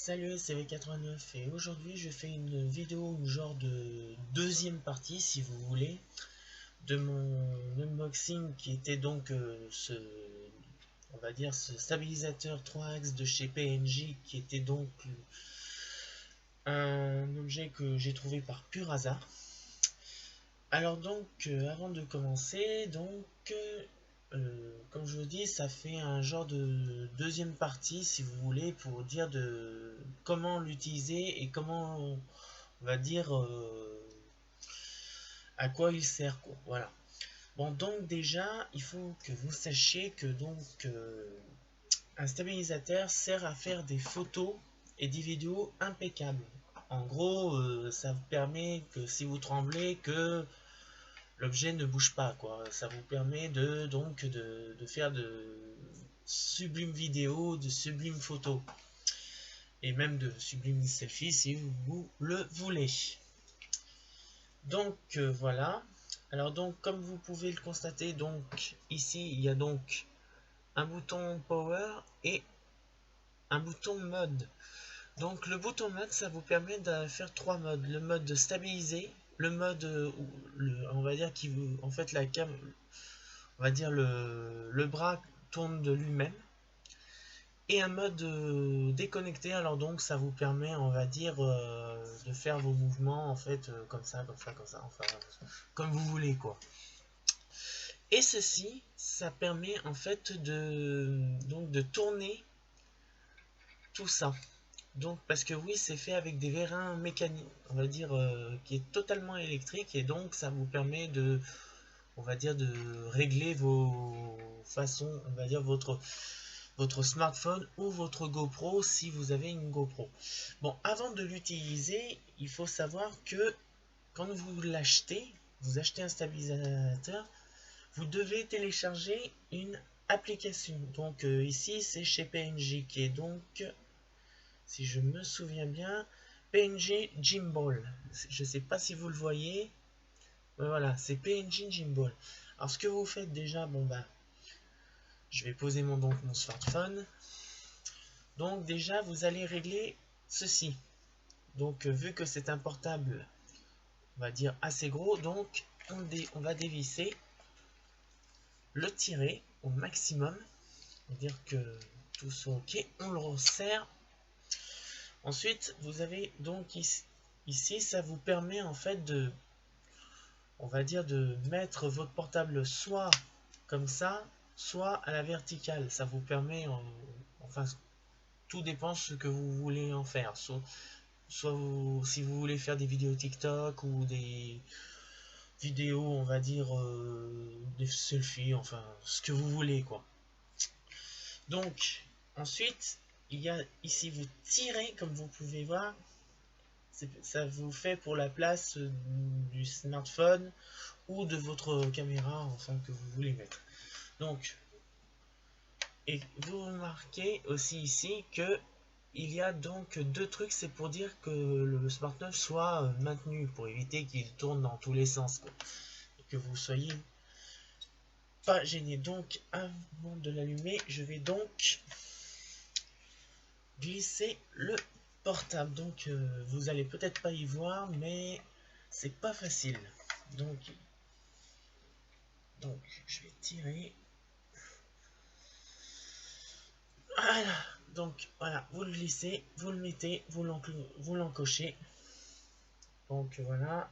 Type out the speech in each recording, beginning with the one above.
Salut, c'est V89 et aujourd'hui je fais une vidéo, une genre de deuxième partie si vous voulez, de mon unboxing qui était donc on va dire ce stabilisateur 3 axes de chez PNJ qui était donc un objet que j'ai trouvé par pur hasard. Alors donc avant de commencer, comme je vous dis, ça fait un genre de deuxième partie, si vous voulez, pour dire de comment l'utiliser et comment, on va dire, à quoi il sert, quoi. Voilà. Bon, donc déjà, il faut que vous sachiez que un stabilisateur sert à faire des photos et des vidéos impeccables. En gros, ça vous permet que si vous tremblez, que l'objet ne bouge pas, quoi. Ça vous permet de faire de sublimes vidéos, de sublimes photos et même de sublimes selfies si vous le voulez. Donc voilà. Alors donc comme vous pouvez le constater, donc ici il y a donc un bouton power et un bouton mode. Donc le bouton mode, ça vous permet de faire trois modes: le mode de stabiliser, le mode on va dire qui vous en fait la cam, on va dire le bras tourne de lui-même, et un mode déconnecté. Alors donc ça vous permet, on va dire, de faire vos mouvements en fait comme ça, enfin comme vous voulez, quoi. Et ceci, ça permet en fait de tourner tout ça. Donc parce que oui, c'est fait avec des vérins mécaniques, on va dire, qui est totalement électrique, et donc ça vous permet de, on va dire, de régler vos façons, on va dire votre smartphone ou votre GoPro si vous avez une GoPro. Bon, avant de l'utiliser, il faut savoir que quand vous achetez un stabilisateur, vous devez télécharger une application. Donc ici, c'est chez PNJ qui est donc, si je me souviens bien, PNJ Gimbal. Je ne sais pas si vous le voyez. Mais voilà, c'est PNJ Gimbal. Alors ce que vous faites déjà, bon bah, je vais poser mon smartphone. Donc déjà, vous allez régler ceci. Donc vu que c'est un portable, on va dire assez gros, donc on va dévisser, le tirer au maximum, on va dire que tout soit ok, on le resserre. Ensuite, vous avez donc ici, ça vous permet en fait de, on va dire, de mettre votre portable soit comme ça, soit à la verticale. Ça vous permet, enfin, tout dépend de ce que vous voulez en faire. Soit si vous voulez faire des vidéos TikTok ou des vidéos, on va dire, des selfies, enfin, ce que vous voulez, quoi. Donc, ensuite, il y a ici, vous tirez, comme vous pouvez voir, ça vous fait pour la place du smartphone ou de votre caméra, enfin, que vous voulez mettre. Donc, et vous remarquez aussi ici que il y a donc deux trucs, c'est pour dire que le smartphone soit maintenu, pour éviter qu'il tourne dans tous les sens, quoi, et que vous soyez pas gêné. Donc avant de l'allumer, je vais donc glisser le portable. Donc vous allez peut-être pas y voir, mais c'est pas facile. Donc je vais tirer. Voilà. Donc voilà, vous le glissez, vous le mettez, vous l'encochez. Donc voilà.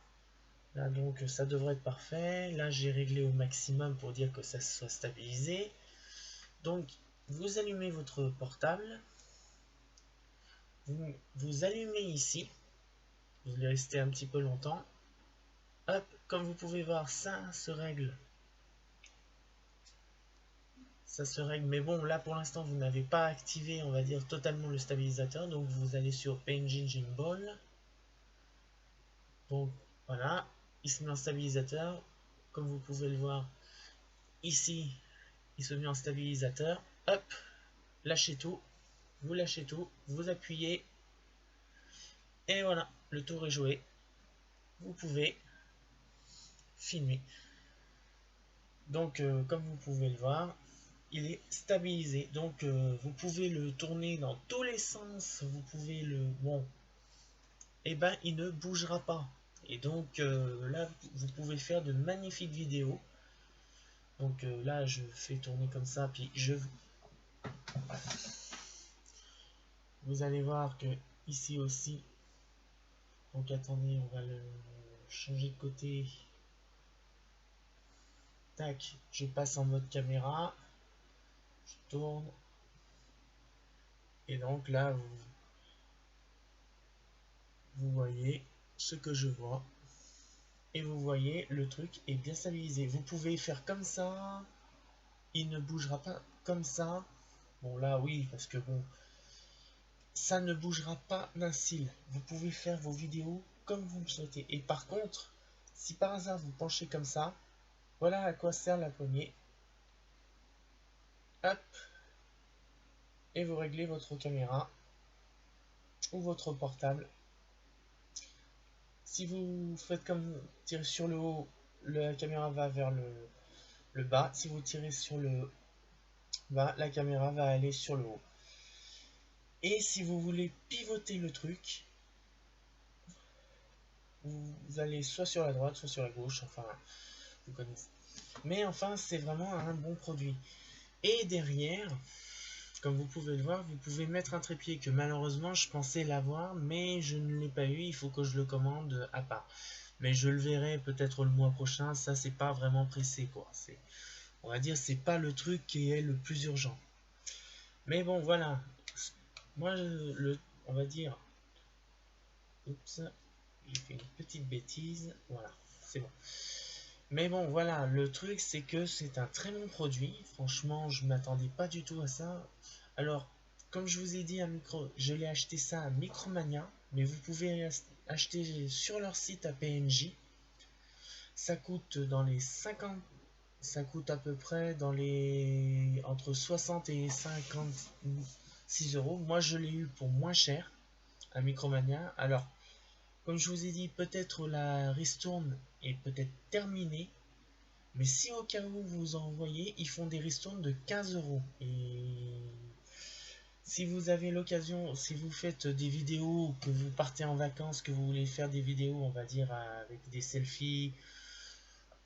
Là donc ça devrait être parfait. Là j'ai réglé au maximum pour dire que ça soit stabilisé. Donc vous allumez votre portable. Vous allumez ici. Vous allez rester un petit peu longtemps. Hop, comme vous pouvez voir, ça se règle. Ça se règle, mais bon, là pour l'instant vous n'avez pas activé, on va dire, totalement le stabilisateur. Donc vous allez sur PNJ Gimbal. Donc voilà, il se met en stabilisateur. Comme vous pouvez le voir, ici, il se met en stabilisateur. Hop, lâchez tout. Vous lâchez tout, vous appuyez. Et voilà, le tour est joué. Vous pouvez filmer. Donc comme vous pouvez le voir, il est stabilisé. Donc vous pouvez le tourner dans tous les sens. Vous pouvez le... Bon, et ben il ne bougera pas. Et donc là, vous pouvez faire de magnifiques vidéos. Donc là, je fais tourner comme ça, puis vous allez voir que ici aussi, donc attendez, on va le changer de côté. Tac, je passe en mode caméra, je tourne, et donc là, vous voyez ce que je vois, et vous voyez, le truc est bien stabilisé. Vous pouvez faire comme ça, il ne bougera pas comme ça. Bon là, oui, parce que bon, ça ne bougera pas d'un cil. Vous pouvez faire vos vidéos comme vous le souhaitez. Et par contre, si par hasard vous penchez comme ça, voilà à quoi sert la poignée. Hop, et vous réglez votre caméra ou votre portable. Si vous faites comme tirer sur le haut, la caméra va vers le bas. Si vous tirez sur le bas, la caméra va aller sur le haut. Et si vous voulez pivoter le truc, vous allez soit sur la droite, soit sur la gauche. Enfin, vous connaissez. Mais enfin, c'est vraiment un bon produit. Et derrière, comme vous pouvez le voir, vous pouvez mettre un trépied que malheureusement je pensais l'avoir, mais je ne l'ai pas eu. Il faut que je le commande à part. Mais je le verrai peut-être le mois prochain. Ça, c'est pas vraiment pressé, quoi. On va dire, c'est pas le truc qui est le plus urgent. Mais bon, voilà. Moi, on va dire. Oups, j'ai fait une petite bêtise. Voilà, c'est bon. Mais bon, voilà, le truc, c'est que c'est un très bon produit. Franchement, je m'attendais pas du tout à ça. Alors, comme je vous ai dit, je l'ai acheté ça à Micromania, mais vous pouvez acheter sur leur site à PNJ. Ça coûte dans les 50, ça coûte à peu près dans les entre 60 et 56 euros. Moi, je l'ai eu pour moins cher à Micromania. Alors, comme je vous ai dit, peut-être la ristourne est peut-être terminée. Mais si au cas où vous en voyez, ils font des ristournes de 15 euros. Et si vous avez l'occasion, si vous faites des vidéos, que vous partez en vacances, que vous voulez faire des vidéos, on va dire, avec des selfies,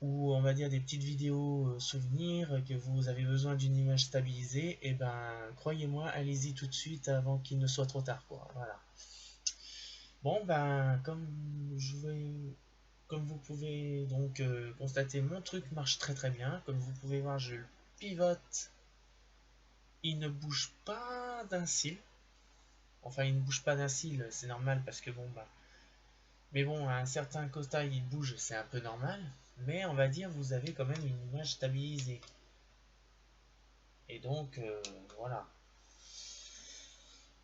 ou on va dire des petites vidéos souvenirs, que vous avez besoin d'une image stabilisée, et ben croyez-moi, allez-y tout de suite avant qu'il ne soit trop tard, quoi. Voilà. Bon, ben, comme vous pouvez donc constater, mon truc marche très très bien. Comme vous pouvez voir, je le pivote. Il ne bouge pas d'un cil. Enfin, il ne bouge pas d'un cil, c'est normal parce que bon, bah. Mais bon, à un certain quota, il bouge, c'est un peu normal. Mais on va dire, vous avez quand même une image stabilisée. Et donc, voilà.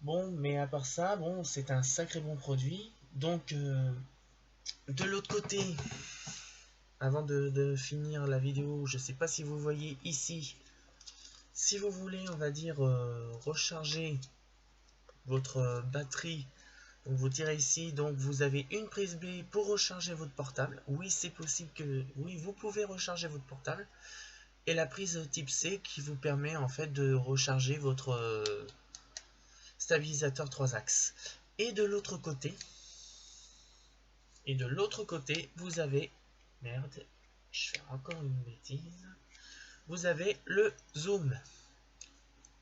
Bon, mais à part ça, bon, c'est un sacré bon produit. Donc, de l'autre côté, avant de finir la vidéo, je sais pas si vous voyez ici, si vous voulez, on va dire, recharger votre batterie, donc vous tirez ici, donc vous avez une prise B pour recharger votre portable. Oui, c'est possible que, oui, vous pouvez recharger votre portable. Et la prise type C qui vous permet en fait de recharger votre stabilisateur 3 axes. Et de l'autre côté, vous avez, merde, je fais encore une bêtise, vous avez le zoom.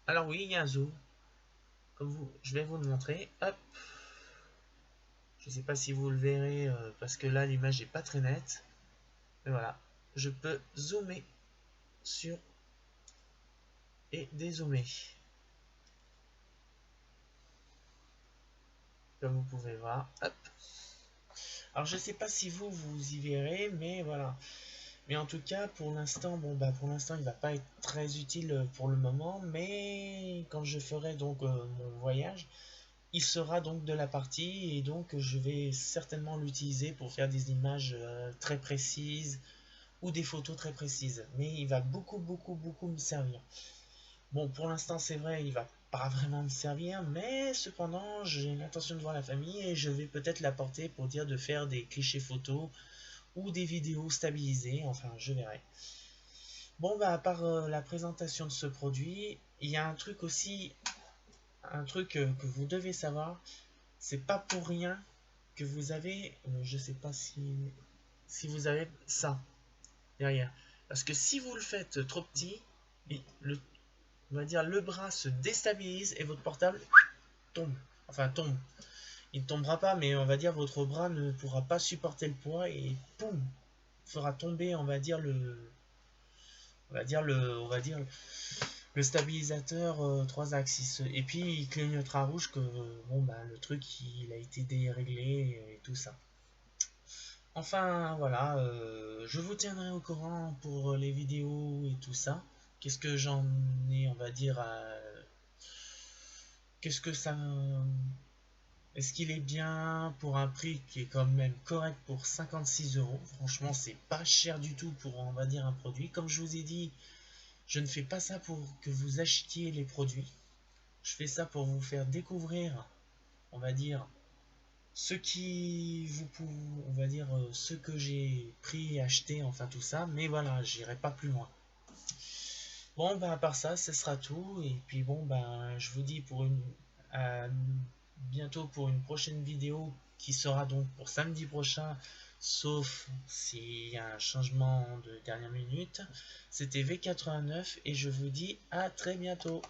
Alors oui, il y a un zoom. Je vais vous le montrer. Hop. Je ne sais pas si vous le verrez parce que là l'image n'est pas très nette. Mais voilà, je peux zoomer sur et dézoomer. Comme vous pouvez voir. Hop. Alors je ne sais pas si vous y verrez, mais voilà. Mais en tout cas, pour l'instant, bon bah pour l'instant, il va pas être très utile pour le moment, mais quand je ferai donc mon voyage, il sera donc de la partie et donc je vais certainement l'utiliser pour faire des images très précises ou des photos très précises. Mais il va beaucoup me servir. Bon, pour l'instant, c'est vrai, il va pas vraiment me servir, mais cependant, j'ai l'intention de voir la famille et je vais peut-être l'apporter pour dire de faire des clichés photos ou des vidéos stabilisées, enfin, je verrai. Bon, bah, à part la présentation de ce produit, il y a un truc aussi, un truc que vous devez savoir, c'est pas pour rien que vous avez, je sais pas si vous avez ça derrière. Parce que si vous le faites trop petit, on va dire le bras se déstabilise et votre portable tombe. Enfin, tombe. Il ne tombera pas, mais on va dire votre bras ne pourra pas supporter le poids et poum, fera tomber, on va dire le stabilisateur 3 axes. Et puis il clignotera rouge que bon bah le truc il a été déréglé et tout ça. Enfin voilà, je vous tiendrai au courant pour les vidéos et tout ça. Qu'est-ce que j'en ai, on va dire, qu'est-ce que ça... Est-ce qu'il est bien pour un prix qui est quand même correct pour 56 euros? Franchement, c'est pas cher du tout pour, on va dire, un produit. Comme je vous ai dit, je ne fais pas ça pour que vous achetiez les produits. Je fais ça pour vous faire découvrir, on va dire, ce qui vous on va dire, ce que j'ai pris, acheté, enfin tout ça. Mais voilà, j'irai pas plus loin. Bon, bah, à part ça, ce sera tout. Et puis bon, bah, je vous dis à bientôt pour une prochaine vidéo qui sera donc pour samedi prochain, sauf s'il y a un changement de dernière minute. C'était V89 et je vous dis à très bientôt.